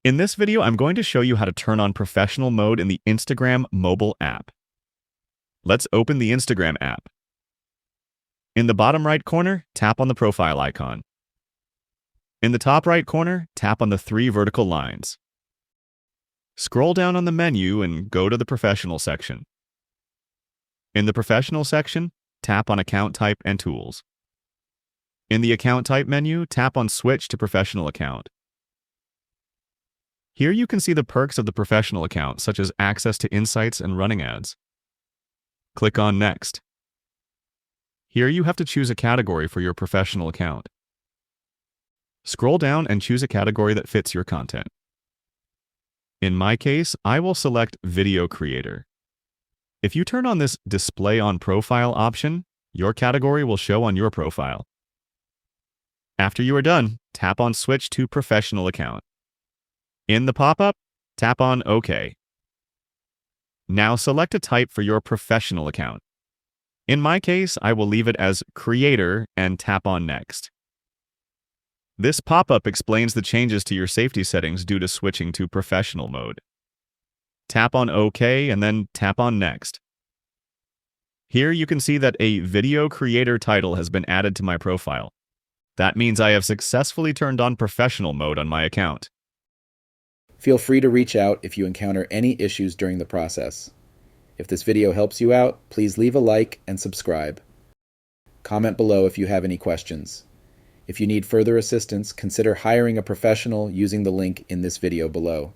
In this video, I'm going to show you how to turn on professional mode in the Instagram mobile app. Let's open the Instagram app. In the bottom right corner, tap on the profile icon. In the top right corner, tap on the 3 vertical lines. Scroll down on the menu and go to the Professional section. In the Professional section, tap on Account Type and Tools. In the Account Type menu, tap on Switch to Professional Account. Here you can see the perks of the professional account, such as access to insights and running ads. Click on Next. Here you have to choose a category for your professional account. Scroll down and choose a category that fits your content. In my case, I will select Video Creator. If you turn on this Display on Profile option, your category will show on your profile. After you are done, tap on Switch to Professional Account. In the pop-up, tap on OK. Now select a type for your professional account. In my case, I will leave it as Creator and tap on Next. This pop-up explains the changes to your safety settings due to switching to professional mode. Tap on OK and then tap on Next. Here you can see that a Video Creator title has been added to my profile. That means I have successfully turned on professional mode on my account. Feel free to reach out if you encounter any issues during the process. If this video helps you out, please leave a like and subscribe. Comment below if you have any questions. If you need further assistance, consider hiring a professional using the link in this video below.